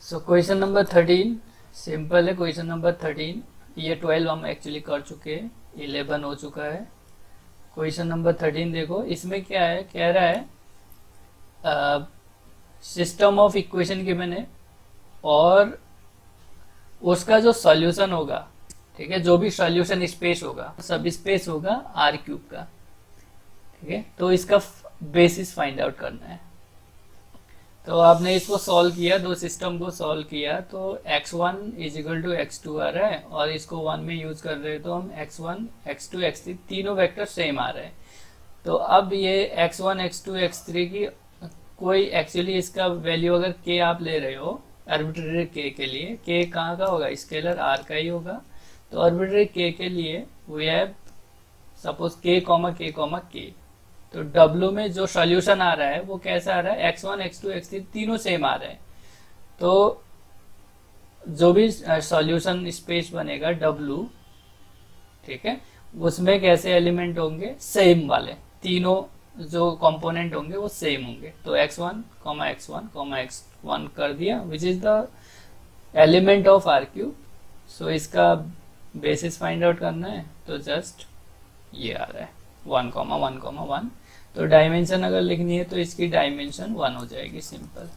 So question number 13 simple है। Question number 13, ये 12 हम एक्चुअली कर चुके हैं, 11 हो चुका है। क्वेश्चन नंबर 13 देखो, इसमें क्या है, कह रहा है सिस्टम ऑफ इक्वेशन गिवन है और उसका जो सॉल्यूशन होगा, ठीक है, जो भी सॉल्यूशन स्पेस होगा, सब स्पेस होगा आर क्यूब का, ठीक है। तो इसका बेसिस फाइंड आउट करना है। तो आपने इसको सॉल्व किया, दो सिस्टम को सॉल्व किया, तो x1 is equal to x2 आ रहा है और इसको 1 में यूज कर रहे हैं, तो हम x1 x2 x3 तीनों वेक्टर सेम आ रहे हैं। तो अब ये x1 x2 x3 की कोई एक्चुअली इसका वैल्यू अगर k आप ले रहे हो आर्बिट्रेरी k के लिए, k कहाँ का होगा, स्केलर r का ही होगा। तो आर्बिट्रेरी k के लिए we have suppose k k, तो W में जो सॉल्यूशन आ रहा है वो कैसा आ रहा है, x1 x2 x3 तीनों सेम आ रहे हैं। तो जो भी सॉल्यूशन स्पेस बनेगा W, ठीक है, उसमें कैसे एलिमेंट होंगे, सेम वाले, तीनों जो कंपोनेंट होंगे वो सेम होंगे। तो x1 x1 कर दिया, which is the element of R cube. So इसका बेसिस फाइंड आउट करना है, तो जस्ट ये आ रहा है 1 तो डायमेंशन अगर लिखनी है तो इसकी डायमेंशन 1 हो जाएगी, सिंपल।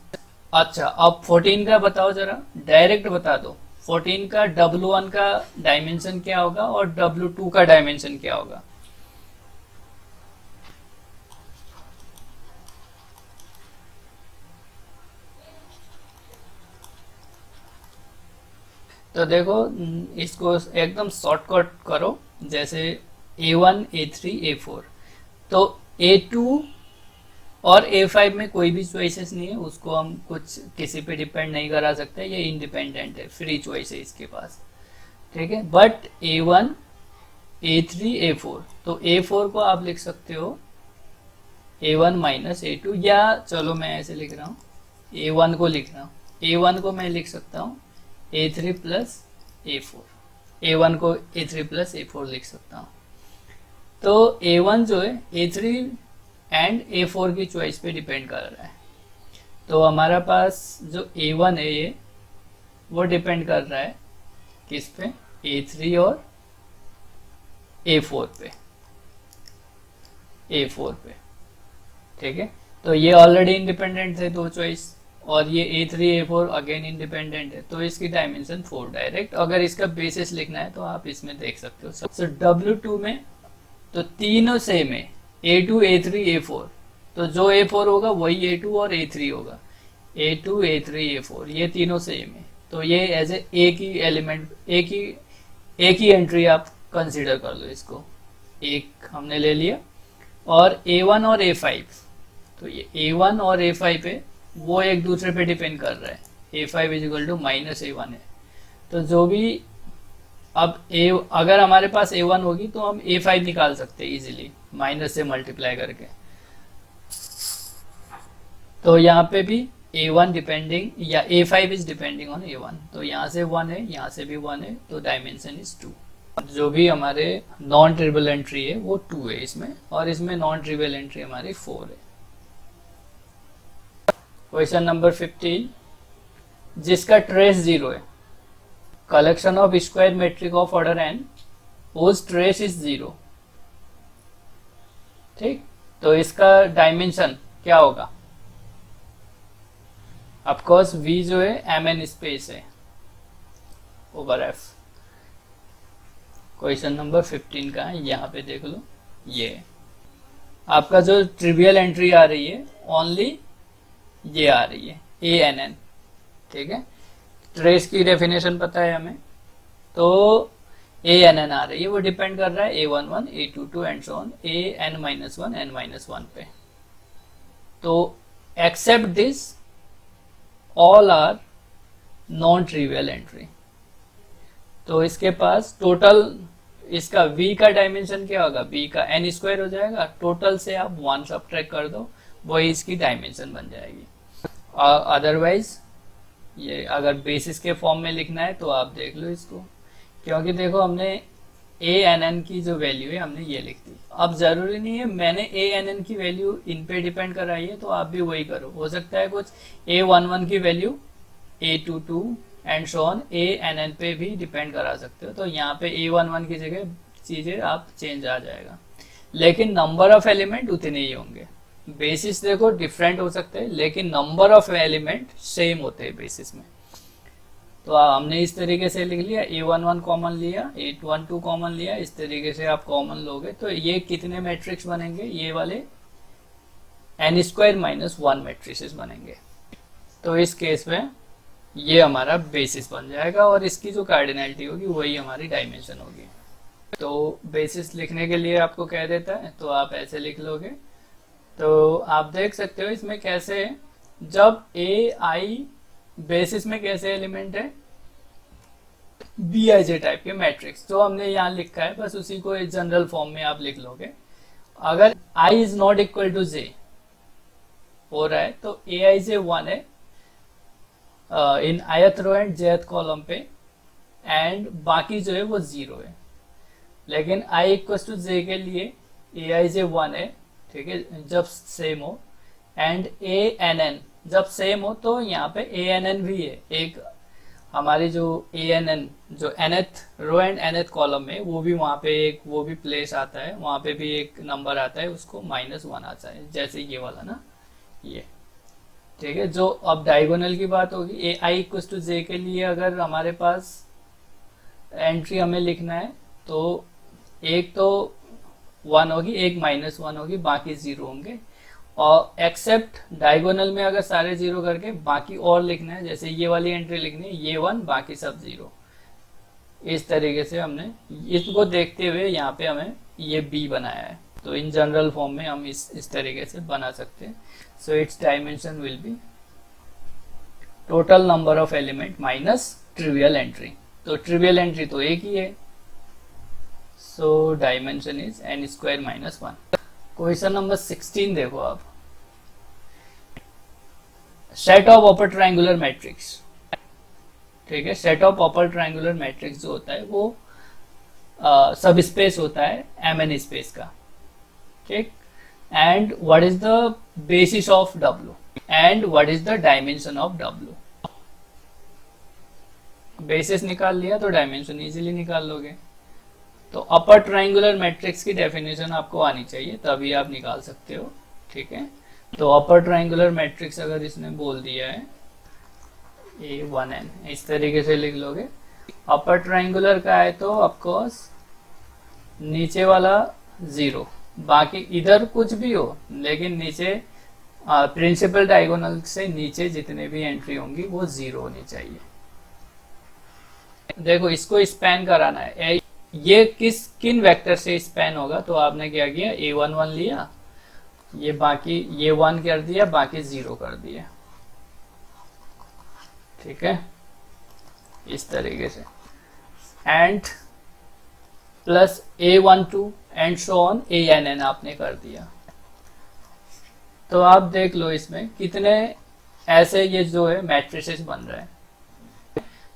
अच्छा, अब 14 का बताओ जरा, डायरेक्ट बता दो 14 का W1 का डायमेंशन क्या होगा और W2 का डायमेंशन क्या होगा। तो देखो, इसको एकदम शॉर्टकट करो, जैसे A1 A3 A4, तो A2 और A5 में कोई भी चॉइसेस नहीं है, उसको हम कुछ किसी पे डिपेंड नहीं करा सकते, ये इंडिपेंडेंट है, फ्री चॉइस है इसके पास, ठीक है। बट A1 A3 A4, तो A4 को आप लिख सकते हो A1 माइनस A2, या चलो मैं ऐसे लिख रहा हूँ, A1 को लिख रहा हूँ, A1 को मैं लिख सकता हूँ A3 प्लस A4, A1 को A3 प्लस A4 लिख सकता हूँ। तो A1 जो है A3 एंड A4 की चॉइस पे डिपेंड कर रहा है। तो हमारा पास जो A1 है ये, वो डिपेंड कर रहा है किस पे, A3 और A4 पे, A4 पे, ठीक है। तो ये ऑलरेडी इंडिपेंडेंट थे दो चॉइस, और ये A3 A4 अगेन इंडिपेंडेंट है, तो इसकी डायमेंशन 4 डायरेक्ट। अगर इसका बेसिस लिखना है तो आप इसमें देख सकते हो। सो W2 में तो तीनों सेम है, A2 A3 A4, तो जो A4 होगा वही A2 और A3 होगा, A2 A3 A4 ये तीनों सेम है। तो ये एज ए एक ही एलिमेंट, एक ही एंट्री आप कंसीडर कर लो इसको, एक हमने ले लिया। और A1 और A5, तो ये A1 और A5 है, वो एक दूसरे पे डिपेंड कर रहा है, A5 is equal to minus A1 है। तो जो भी अब अगर हमारे पास A1 होगी तो हम A5 निकाल सकते हैं इजीली, माइनस से मल्टीप्लाई करके। तो यहाँ पे भी A1 डिपेंडिंग या A5 is depending on A1, तो यहाँ से 1 है, यहाँ से भी 1 है, तो डायमेंशन इज 2। जो भी हमारे नॉन ट्रिवियल एंट्री है वो 2 है इसमें, और इसमें नॉन ट्रिवियल एंट्री हमारी 4 है। क्वेश्चन नंबर 15, जिसका ट्रेस 0 है, collection of square metric of order n whose trace is 0, ठीक। तो इसका डायमेंशन क्या होगा, ऑफकोर्स V जो है mn स्पेस है ओवर f। क्वेश्चन नंबर 15 का है, यहाँ पे देख लो, ये आपका जो ट्रिवियल एंट्री आ रही है ओनली ये आ रही है ANN, ठीक है। ट्रेस की डेफिनेशन पता है हमें, तो ANN आ रही है, वो डिपेंड कर रहा है A11 A22 and so on AN-1 N-1 पे। तो except this all are non trivial entry. तो इसके पास टोटल, इसका V का डायमेंशन क्या होगा, V का n² हो जाएगा, टोटल से आप 1 सब्ट्रैक्ट कर दो, वही इसकी डायमेंशन बन जाएगी। अदरवाइज ये अगर बेसिस के फॉर्म में लिखना है तो आप देख लो इसको, क्योंकि देखो हमने ANN की जो वैल्यू है हमने ये लिख दी। अब जरूरी नहीं है मैंने ANN की वैल्यू इन पे डिपेंड कराई है, तो आप भी वही करो। हो सकता है कुछ A11 की value A22 and so on ANN पे भी डिपेंड करा सकते हो। तो यहाँ पे A11 की जगह चीजें आप चेंज आ जाएगा, लेकिन नंबर ऑफ एलिमेंट उतने ही होंगे। बेसिस देखो डिफरेंट हो सकते हैं, लेकिन नंबर ऑफ एलिमेंट सेम होते हैं बेसिस में। तो हमने इस तरीके से लिख लिया, A11 कॉमन लिया, A12 कॉमन लिया, इस तरीके से आप कॉमन लोगे तो ये कितने मैट्रिक्स बनेंगे, ये वाले n² - 1 मैट्रिसेस बनेंगे। तो इस केस में ये हमारा बेसिस बन जाएगा और इसकी जो कार्डिनैलिटी होगी वही हमारी डायमेंशन होगी। तो बेसिस लिखने के लिए आपको कह देता है, तो आप ऐसे लिख लोगे। तो आप देख सकते हो इसमें कैसे है, जब AI बेसिस में कैसे एलिमेंट है, BIJ टाइप के मैट्रिक्स जो हमने यहाँ लिखा है, बस उसी को एक जनरल फॉर्म में आप लिख लोगे। अगर I is not equal to J हो रहा है तो AIJ 1 है in ith row and jth column पे, एंड बाकी जो है वो 0 है। लेकिन I इक्वल टू J के लिए AIJ 1 है, ठीक है, जब सेम हो, एंड ANN जब सेम हो तो यहाँ पे ANN भी है। एक हमारी जो ANN जो nth row and nth column में, वो भी वहाँ पे एक वो भी प्लेस आता है, वहाँ पे भी एक नंबर आता है, उसको -1 आता है, जैसे ये वाला ना, ये ठीक है। जो अब डायगोनल की बात होगी, AI इक्वल टू J के लिए अगर हमारे पास एंट्री हमें लिखना है तो एक तो 1 होगी, एक -1 होगी, बाकी 0 होंगे। और एक्सेप्ट डायगोनल में अगर सारे 0 करके बाकी और लिखना है, जैसे ये वाली एंट्री लिखनी है, ये 1 बाकी सब 0। इस तरीके से हमने इसको देखते हुए यहाँ पे हमें ये B बनाया है। तो इन जनरल फॉर्म में हम इस तरीके से बना सकते हैं। So it's dimension will be total number of element minus trivial entry. तो ट्रिवियल एंट्री तो एक ही है, so dimension is n² - 1। Question number 16 देखो आप, set of upper triangular matrix, ठीक है। Set of upper triangular matrix जो होता है वो सब स्पेस होता है Mn स्पेस का, ठीक। And what is the basis of W and what is the dimension of W। Basis निकाल लिया तो डायमेंशन इजीली निकाल लोगे। तो अपर ट्रायंगुलर मैट्रिक्स की डेफिनेशन आपको आनी चाहिए, तभी आप निकाल सकते हो, ठीक है। तो अपर ट्रायंगुलर मैट्रिक्स अगर इसने बोल दिया है A1n, इस तरीके से लिख लोगे। अपर ट्रायंगुलर का है तो ऑफकोर्स नीचे वाला 0, बाकी इधर कुछ भी हो, लेकिन नीचे प्रिंसिपल डायगोनल से नीचे जितने भी एंट्री होंगी वो 0 होनी चाहिए। देखो इसको स्पैन कराना है, ये किन वेक्टर से स्पैन होगा, तो आपने क्या किया, A11 लिया, ये बाकी ये 1 कर दिया, बाकी 0 कर दिया, ठीक है, इस तरीके से, and plus A12 and so on ANN आपने कर दिया। तो आप देख लो इसमें कितने ऐसे ये जो है मैट्रिसेस बन रहे हैं।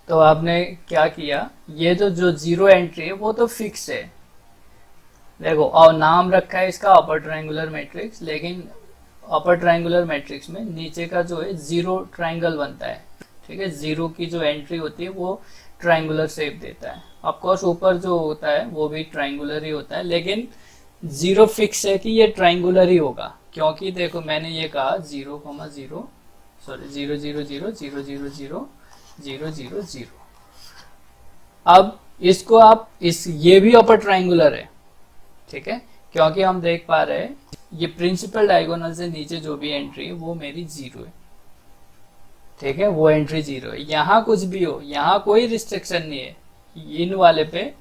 तो आपने क्या किया, ये जो 0 एंट्री है वो तो फिक्स है, देखो, और नाम रखा है इसका अपर ट्रायंगुलर मैट्रिक्स, लेकिन अपर ट्रायंगुलर मैट्रिक्स में नीचे का जो है 0 ट्रायंगल बनता है, ठीक है। 0 की जो एंट्री होती है वो ट्रायंगुलर शेप देता है। ऑफकोर्स ऊपर जो होता है वो भी ट्रायंगुलर ही होता है, लेकिन 0 फिक्स है कि ये ट्रायंगुलर ही होगा, क्योंकि देखो मैंने ये कहा 0, 0 सॉरी 0 0 0 0 0 0 0 0 0। अब इसको आप ये भी अपर ट्रायंगुलर है, ठीक है, क्योंकि हम देख पा रहे हैं ये प्रिंसिपल डायगोनल से नीचे जो भी एंट्री है वो मेरी 0 है, ठीक है, वो एंट्री 0 है। यहाँ कुछ भी हो, यहाँ कोई रिस्ट्रिक्शन नहीं है, इन वाले पे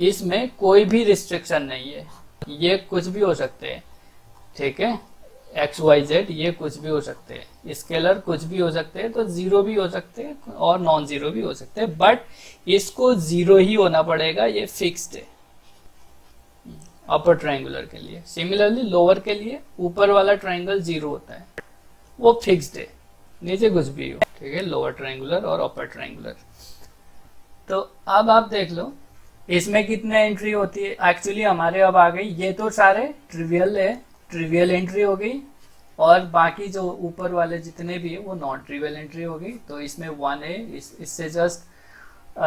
इसमें कोई भी रिस्ट्रिक्शन नहीं है, ये कुछ भी हो सकते हैं, ठीक है, XYZ ये कुछ भी हो सकते हैं, स्केलर कुछ भी हो सकते हैं, तो 0 भी हो सकते हैं और नॉन 0 भी हो सकते हैं, बट इसको 0 ही होना पड़ेगा, ये फिक्स्ड है अपर ट्रायंगुलर के लिए। सिमिलरली लोअर के लिए ऊपर वाला ट्रायंगल 0 होता है, वो फिक्स्ड है, नीचे कुछ भी हो, ठीक है, लोअर ट्रायंगुलर और अपर ट्रायंगुलर। तो अब आप देख लो इसमें कितने एंट्री होती है, एक्चुअली हमारे अब आ गई, ये तो सारे ट्रिवियल है, ट्रिवियल एंट्री हो गई, और बाकी जो ऊपर वाले जितने भी है वो नॉन ट्रिवियल एंट्री होगी। तो इसमें 1 है, इससे जस्ट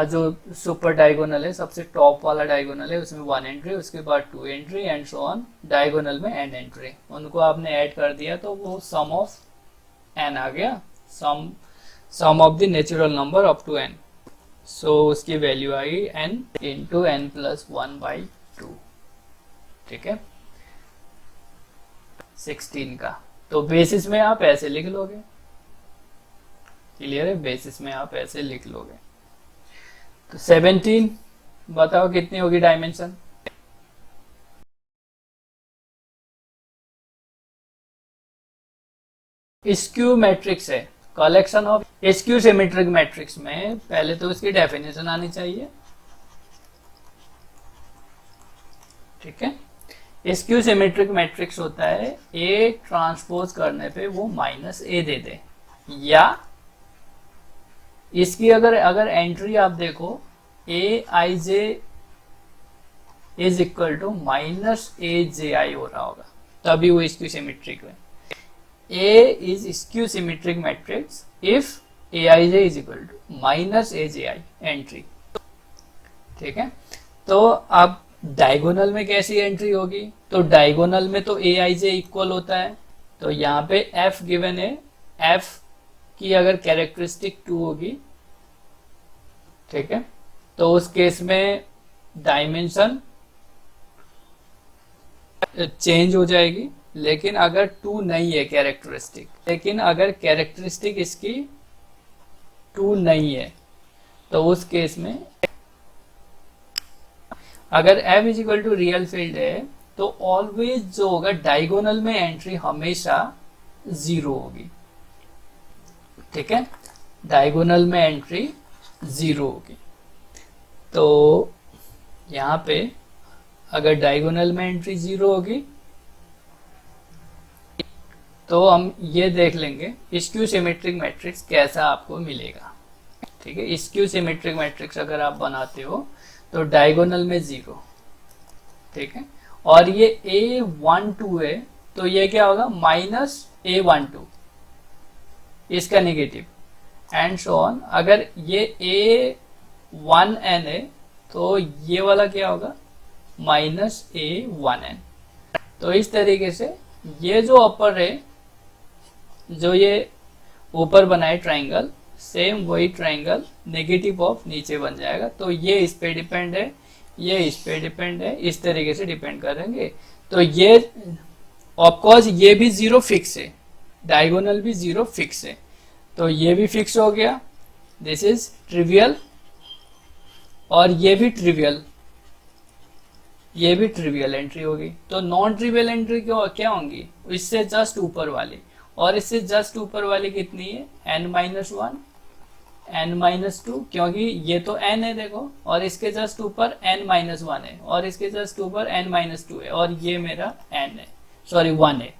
जो सुपर डायगोनल है, सबसे टॉप वाला डायगोनल है, उसमें 1 एंट्री, उसके बाद 2 entry and so on, diagonal में n एंट्री, उनको आपने ऐड कर दिया तो वो सम ऑफ n आ गया, sum of the natural number up to n। So उसकी वैल्यू आई n इंटू n प्लस 1/2। ठीक है, 16 का। तो बेसिस में आप ऐसे लिख लोगे, क्लियर है, बेसिस में आप ऐसे लिख लोगे। तो 17 बताओ कितनी होगी डायमेंशन? स्क्यू मैट्रिक्स है, collection of skew symmetric matrix में पहले तो इसकी डेफिनेशन आनी चाहिए। ठीक है, स्क्यू सिमेट्रिक मैट्रिक्स होता है ए ट्रांसपोज करने पे वो माइनस ए दे दे, या इसकी अगर एंट्री आप देखो A I J is equal to minus A J I हो रहा होगा, तभी वो स्क्यू सिमेट्रिक है। A is skew symmetric matrix if A I J is equal to minus A J I entry. ठीक है, तो अब डायगोनल में कैसी एंट्री होगी? तो डायगोनल में तो ए आई जे इक्वल होता है, तो यहाँ पे एफ गिवन है, एफ की अगर कैरेक्टरिस्टिक 2 होगी, ठीक है, तो उस केस में डायमेंशन चेंज हो जाएगी। लेकिन अगर 2 नहीं है कैरेक्टरिस्टिक, लेकिन अगर कैरेक्टरिस्टिक इसकी 2 नहीं है, तो उस केस में अगर f is equal to real field है तो ऑलवेज जो होगा डायगोनल में एंट्री हमेशा 0 होगी। ठीक है, डायगोनल में एंट्री 0 होगी। तो यहाँ पे अगर डायगोनल में एंट्री 0 होगी तो हम ये देख लेंगे स्क्यू सिमेट्रिक मैट्रिक्स कैसा आपको मिलेगा। ठीक है, स्क्यू सिमेट्रिक मैट्रिक्स अगर आप बनाते हो तो डायगोनल में 0, ठीक है, और ये A12 है तो ये क्या होगा माइनस A12, इसका नेगेटिव एंड सो ऑन। अगर ये A1n है तो ये वाला क्या होगा माइनस A1n। तो इस तरीके से ये जो अपर है, जो ये ऊपर बनाए ट्राइंगल, सेम वही ट्राइंगल नेगेटिव ऑफ नीचे बन जाएगा। तो ये इस पे डिपेंड है, ये इस पे डिपेंड है, इस तरीके से डिपेंड करेंगे। तो ये ऑफकोर्स ये भी 0 फिक्स है, डायगोनल भी 0 फिक्स है, तो ये भी फिक्स हो गया, दिस इज ट्रिवियल, और ये भी ट्रिवियल, ये भी ट्रिवियल एंट्री होगी। तो नॉन ट्रिवियल एंट्री क्या होंगी? इससे जस्ट ऊपर वाली, और इससे जस्ट ऊपर वाली कितनी है n-1 n-2, क्योंकि ये तो n है देखो, और इसके जस्ट ऊपर n-1 है, और इसके जस्ट ऊपर n-2 है, और ये मेरा n है, सॉरी 1 है,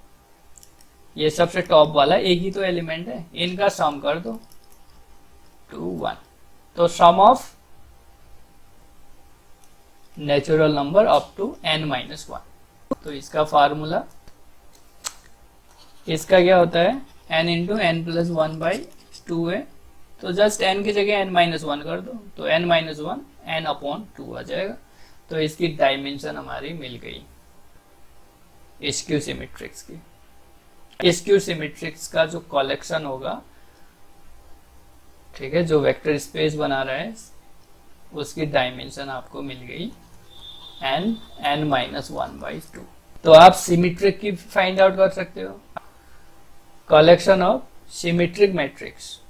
ये सबसे टॉप वाला एक ही तो एलिमेंट है, इनका सम कर दो 2 1। तो sum of natural number up to n-1। तो इसका फार्मूला, इसका क्या होता है n इंटू n प्लस 1/2 है, तो जस्ट n की जगह n-1 कर दो, तो n-1 n/2 आ जाएगा। तो इसकी डायमेंशन हमारी मिल गई स्क्यू सिमेट्रिक्स की। स्क्यू सिमेट्रिक्स का जो कलेक्शन होगा, ठीक है, जो वेक्टर स्पेस बना रहा है, उसकी डायमेंशन आपको मिल गई n-1/2। तो आप सिमेट्रिक की फाइंड आउट कर सकते हो, कलेक्शन ऑफ सिमेट्रिक मैट्रिक्स।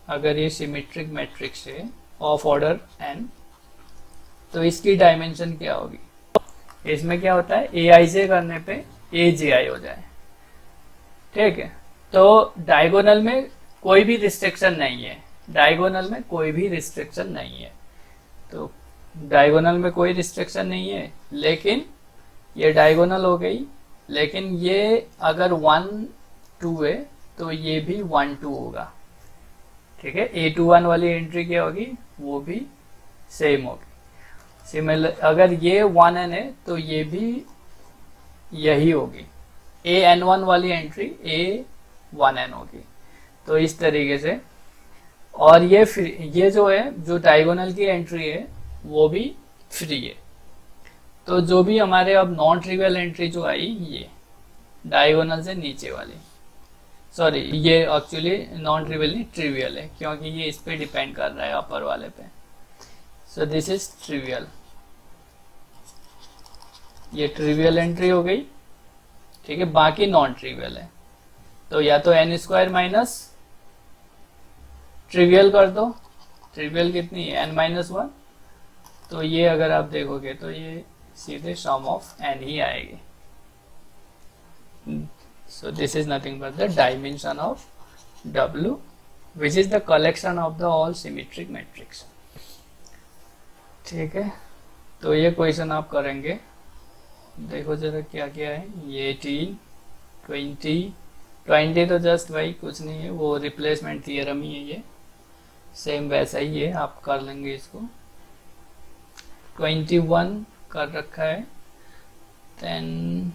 अगर ये सिमेट्रिक मैट्रिक्स है ऑफ ऑर्डर n, तो इसकी डायमेंशन क्या होगी? इसमें क्या होता है aij करने पे aj हो जाए, ठीक है। तो डायगोनल में कोई भी रिस्ट्रिक्शन नहीं है, डायगोनल में कोई भी रिस्ट्रिक्शन नहीं है, तो डायगोनल में कोई रिस्ट्रिक्शन नहीं है, लेकिन ये डायगोनल हो गई, लेकिन ये अगर 1 2 है तो ये भी 1 2 होगा, ठीक है। A21 वाली एंट्री क्या होगी, वो भी सेम होगी। सिमिलर अगर ये 1n है तो ये भी यही होगी, AN1 वाली एंट्री A1N होगी। तो इस तरीके से, और ये जो है, जो डायगोनल की एंट्री है वो भी फ्री है। तो जो भी हमारे अब नॉन ट्रिवियल एंट्री जो आई, ये डायगोनल से नीचे वाली, सॉरी ये एक्चुअली नॉन ट्रिवियल नहीं, ट्रिवियल है, क्योंकि ये इस पे डिपेंड कर रहा है अपर वाले पे। सो दिस इज ट्रिवियल, ये ट्रिवियल एंट्री हो गई, ठीक है। बाकी नॉन ट्रिवियल है, तो या तो n² माइनस ट्रिवियल कर दो, ट्रिवियल कितनी है n-1, तो ये अगर आप देखोगे तो ये सीधे सम ऑफ n ही आएगी। So this is nothing but the dimension of W, which is the collection of the all symmetric matrix। ठीक है, तो ये क्वेश्चन आप करेंगे, देखो जरा क्या क्या है। ये 18, 20 तो जस्ट भाई कुछ नहीं है, वो रिप्लेसमेंट थियरम ही है, ये सेम वैसा ही है, आप कर लेंगे इसको। 21 कर रखा है, देन